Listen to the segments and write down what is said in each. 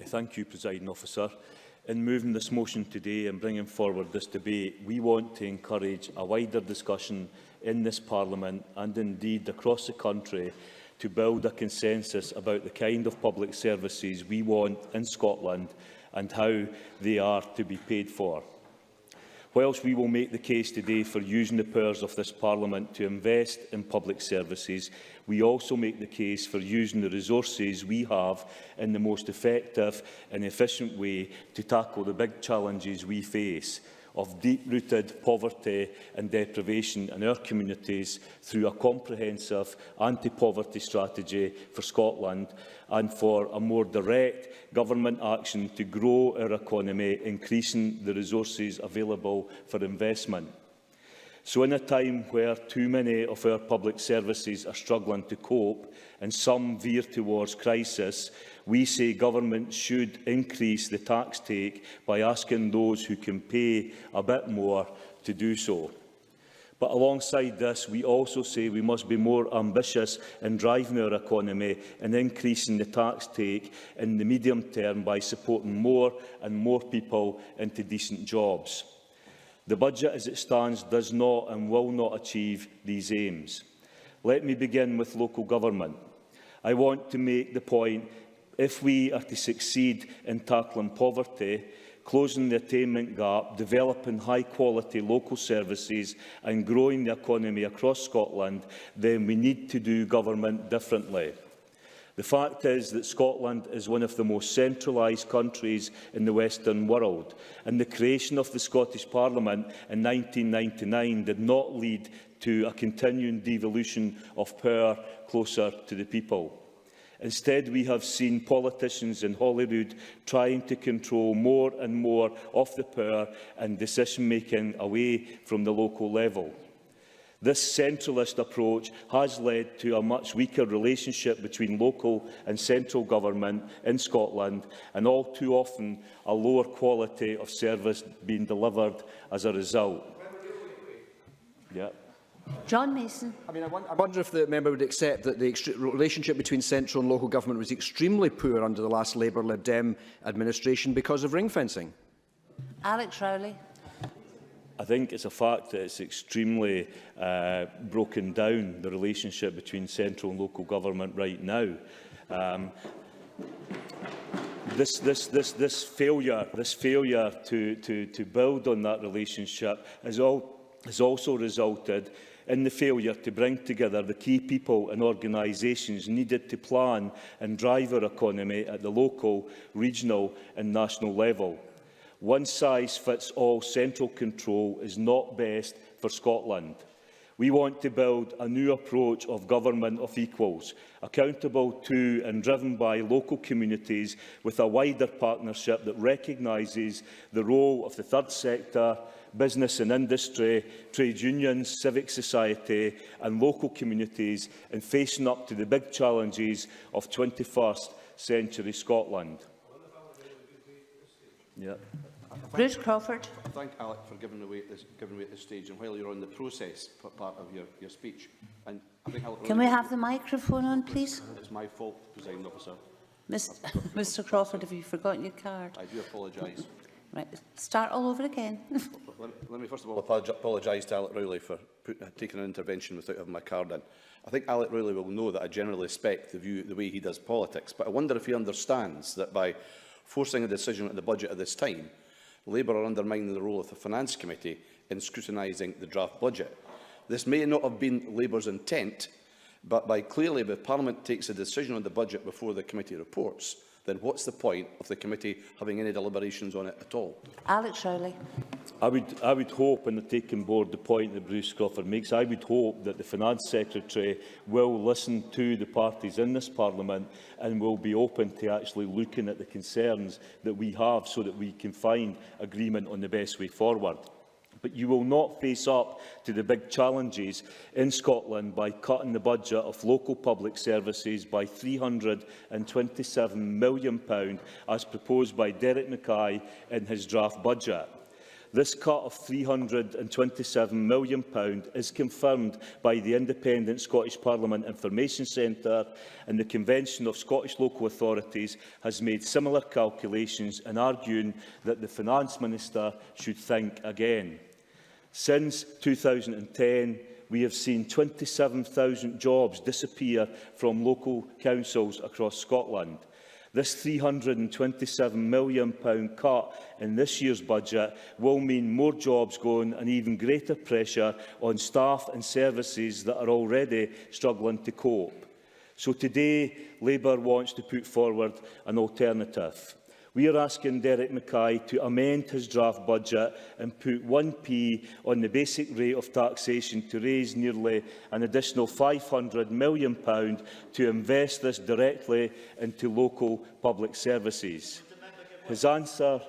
Thank you, Presiding Officer. In moving this motion today and bringing forward this debate, we want to encourage a wider discussion in this Parliament and indeed across the country to build a consensus about the kind of public services we want in Scotland and how they are to be paid for. Whilst we will make the case today for using the powers of this Parliament to invest in public services, we also make the case for using the resources we have in the most effective and efficient way to tackle the big challenges we face of deep-rooted poverty and deprivation in our communities through a comprehensive anti-poverty strategy for Scotland and for a more direct government action to grow our economy, increasing the resources available for investment. So in a time where too many of our public services are struggling to cope and some veer towards crisis, we say government should increase the tax take by asking those who can pay a bit more to do so. But alongside this, we also say we must be more ambitious in driving our economy and increasing the tax take in the medium term by supporting more and more people into decent jobs. The budget as it stands does not and will not achieve these aims. Let me begin with local government. I want to make the point, if we are to succeed in tackling poverty, closing the attainment gap, developing high-quality local services and growing the economy across Scotland, then we need to do government differently. The fact is that Scotland is one of the most centralised countries in the Western world, and the creation of the Scottish Parliament in 1999 did not lead to a continuing devolution of power closer to the people. Instead, we have seen politicians in Holyrood trying to control more and more of the power and decision-making away from the local level. This centralist approach has led to a much weaker relationship between local and central government in Scotland, and all too often a lower quality of service being delivered as a result. John Mason. I wonder if the member would accept that the relationship between central and local government was extremely poor under the last Labour Lib Dem administration because of ring fencing. Alex Rowley. I think it's a fact that it's extremely broken down, the relationship between central and local government right now. This failure to build on that relationship has also resulted in the failure to bring together the key people and organisations needed to plan and drive our economy at the local, regional and national level. One-size-fits-all central control is not best for Scotland. We want to build a new approach of government of equals, accountable to and driven by local communities with a wider partnership that recognises the role of the third sector, business and industry, trade unions, civic society and local communities in facing up to the big challenges of 21st century Scotland. Bruce Crawford. I thank Alec for giving me at this stage, and while you're on the process part of your speech. And I think Can we have the microphone on, please? It's my fault, Presiding Officer. Mr Crawford, have you forgotten your card? I do apologise. Right, start all over again. Let me first of all apologise to Alec Rowley for taking an intervention without having my card in. I think Alec Rowley will know that I generally respect the way he does politics, but I wonder if he understands that by forcing a decision on the budget at this time, Labour are undermining the role of the Finance Committee in scrutinising the draft budget. This may not have been Labour's intent, but clearly, if Parliament takes a decision on the budget before the committee reports, then what's the point of the committee having any deliberations on it at all? Alex Rowley. I would hope, and I take on board the point that Bruce Crawford makes, I would hope that the Finance Secretary will listen to the parties in this Parliament and will be open to actually looking at the concerns that we have so that we can find agreement on the best way forward. But you will not face up to the big challenges in Scotland by cutting the budget of local public services by £327 million as proposed by Derek Mackay in his draft budget. This cut of £327 million is confirmed by the independent Scottish Parliament Information Centre, and the Convention of Scottish Local Authorities has made similar calculations in arguing that the Finance Minister should think again. Since 2010, we have seen 27,000 jobs disappear from local councils across Scotland. This £327 million cut in this year's budget will mean more jobs going and even greater pressure on staff and services that are already struggling to cope. So today, Labour wants to put forward an alternative. We are asking Derek Mackay to amend his draft budget and put 1p on the basic rate of taxation to raise nearly an additional £500 million to invest this directly into local public services. His answer...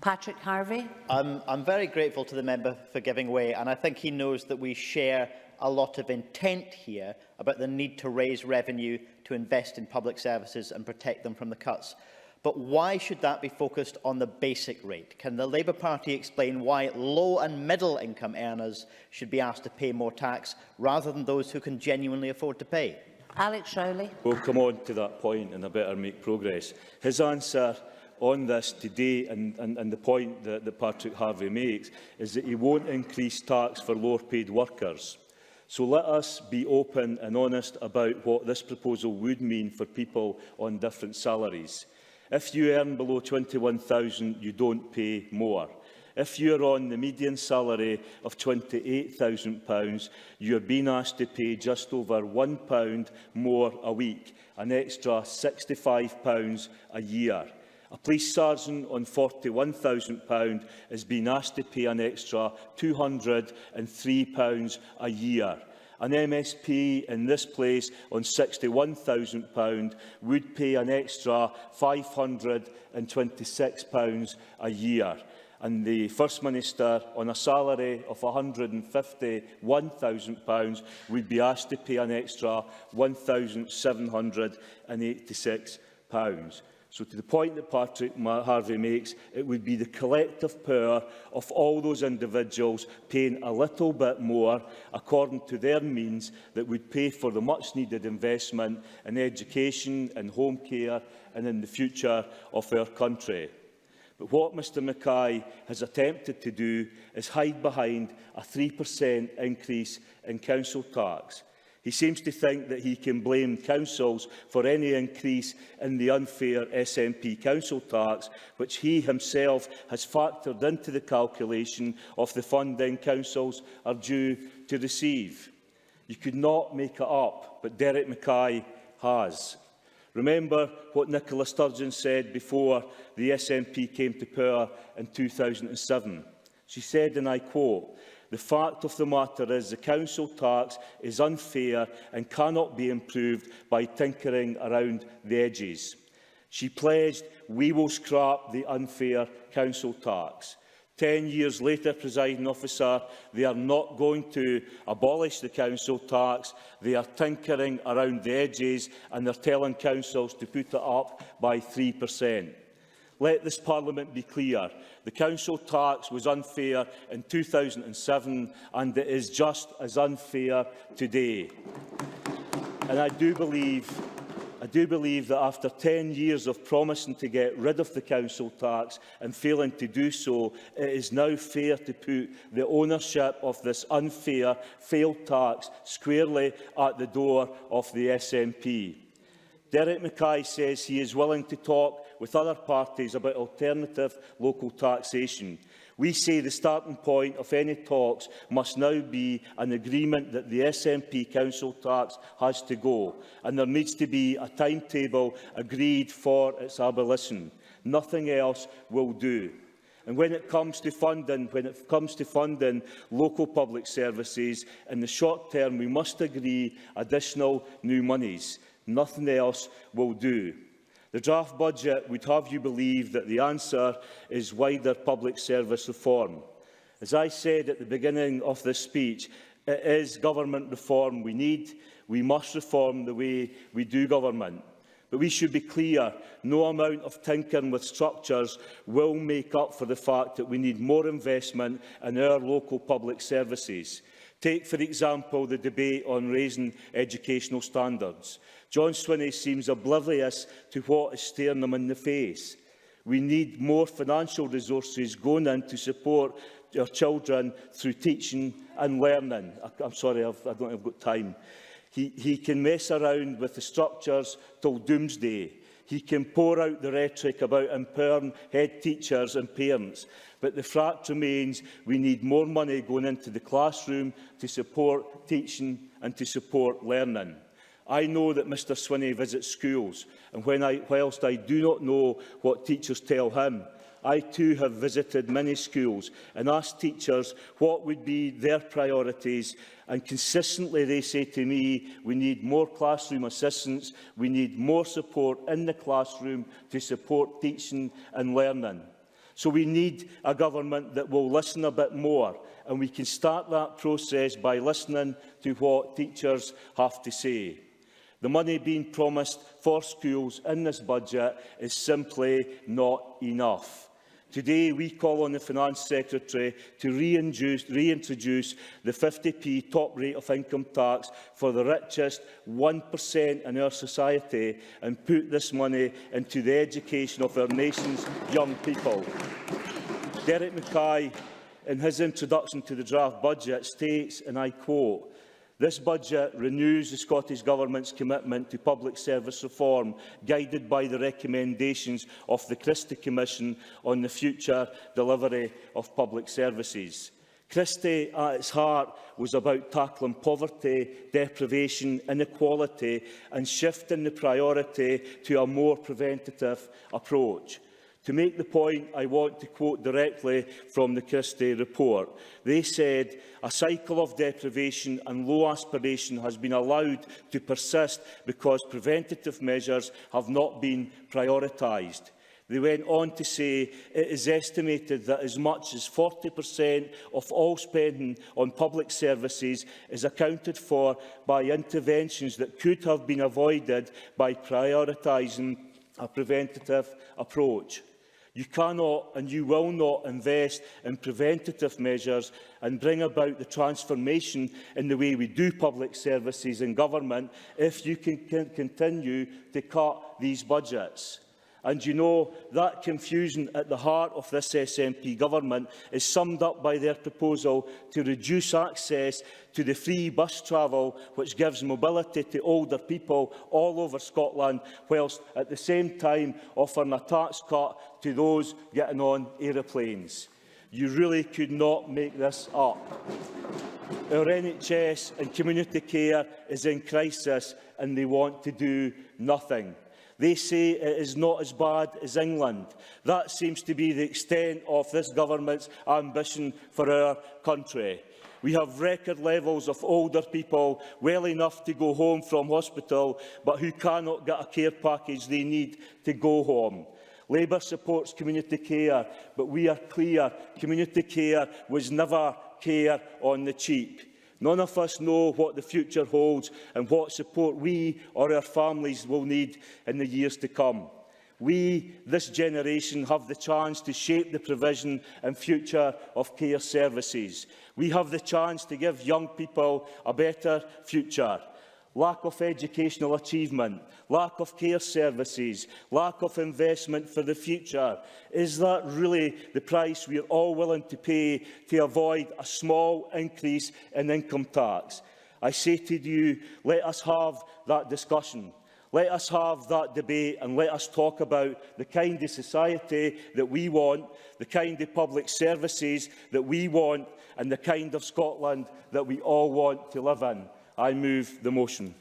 Patrick Harvey. I'm very grateful to the member for giving way, and I think he knows that we share a lot of intent here about the need to raise revenue to invest in public services and protect them from the cuts. But why should that be focused on the basic rate? Can the Labour Party explain why low and middle income earners should be asked to pay more tax rather than those who can genuinely afford to pay? Alex Rowley. We'll come on to that point and I better make progress. His answer on this today and the point that Patrick Harvey makes is that he won't increase tax for lower paid workers. So let us be open and honest about what this proposal would mean for people on different salaries. If you earn below £21,000, you don't pay more. If you are on the median salary of £28,000, you are being asked to pay just over £1 more a week, an extra £65 a year. A police sergeant on £41,000 is being asked to pay an extra £203 a year. An MSP in this place on £61,000 would pay an extra £526 a year. And the First Minister, on a salary of £151,000, would be asked to pay an extra £1,786. So to the point that Patrick Harvey makes, it would be the collective power of all those individuals paying a little bit more according to their means that would pay for the much-needed investment in education, in home care and in the future of our country. But what Mr Mackay has attempted to do is hide behind a 3% increase in council tax. He seems to think that he can blame councils for any increase in the unfair SNP council tax, which he himself has factored into the calculation of the funding councils are due to receive. You could not make it up, but Derek Mackay has. Remember what Nicola Sturgeon said before the SNP came to power in 2007. She said, and I quote, "The fact of the matter is the council tax is unfair and cannot be improved by tinkering around the edges." She pledged, "We will scrap the unfair council tax." 10 years later, Presiding Officer, they are not going to abolish the council tax. They are tinkering around the edges and they're telling councils to put it up by 3%. Let this Parliament be clear. The council tax was unfair in 2007 and it is just as unfair today. And I do believe that after 10 years of promising to get rid of the council tax and failing to do so, it is now fair to put the ownership of this unfair, failed tax squarely at the door of the SNP. Derek Mackay says he is willing to talk with other parties about alternative local taxation. We say the starting point of any talks must now be an agreement that the SNP council tax has to go, and there needs to be a timetable agreed for its abolition. Nothing else will do. And when it comes to funding local public services, in the short term we must agree additional new monies. Nothing else will do. The draft budget would have you believe that the answer is wider public service reform. As I said at the beginning of this speech, it is government reform we need. We must reform the way we do government. But we should be clear, no amount of tinkering with structures will make up for the fact that we need more investment in our local public services. Take, for example, the debate on raising educational standards. John Swinney seems oblivious to what is staring him in the face. We need more financial resources going in to support our children through teaching and learning. I'm sorry, I don't think I've got time. He can mess around with the structures till doomsday. He can pour out the rhetoric about empowering head teachers and parents. But the fact remains we need more money going into the classroom to support teaching and to support learning. I know that Mr Swinney visits schools, and whilst I do not know what teachers tell him, I too have visited many schools and asked teachers what would be their priorities, and consistently they say to me, we need more classroom assistants, we need more support in the classroom to support teaching and learning. So we need a government that will listen a bit more, and we can start that process by listening to what teachers have to say. The money being promised for schools in this budget is simply not enough. Today, we call on the Finance Secretary to reintroduce the 50p top rate of income tax for the richest 1% in our society and put this money into the education of our nation's young people. Derek Mackay, in his introduction to the draft budget, states, and I quote, "This budget renews the Scottish Government's commitment to public service reform, guided by the recommendations of the Christie Commission on the future delivery of public services." Christie, at its heart, was about tackling poverty, deprivation, inequality and shifting the priority to a more preventative approach. To make the point, I want to quote directly from the Christie report. They said, "A cycle of deprivation and low aspiration has been allowed to persist because preventative measures have not been prioritised." They went on to say it is estimated that as much as 40% of all spending on public services is accounted for by interventions that could have been avoided by prioritising a preventative approach. You cannot and you will not invest in preventative measures and bring about the transformation in the way we do public services in government if you can continue to cut these budgets. And you know, that confusion at the heart of this SNP government is summed up by their proposal to reduce access to the free bus travel which gives mobility to older people all over Scotland, whilst at the same time offering a tax cut to those getting on aeroplanes. You really could not make this up. Our NHS and community care is in crisis and they want to do nothing. They say it is not as bad as England. That seems to be the extent of this government's ambition for our country. We have record levels of older people well enough to go home from hospital, but who cannot get a care package they need to go home. Labour supports community care, but we are clear community care was never care on the cheap. None of us know what the future holds and what support we or our families will need in the years to come. We, this generation, have the chance to shape the provision and future of care services. We have the chance to give young people a better future. Lack of educational achievement, lack of care services, lack of investment for the future. Is that really the price we are all willing to pay to avoid a small increase in income tax? I say to you, let us have that discussion. Let us have that debate and let us talk about the kind of society that we want, the kind of public services that we want and the kind of Scotland that we all want to live in. I move the motion.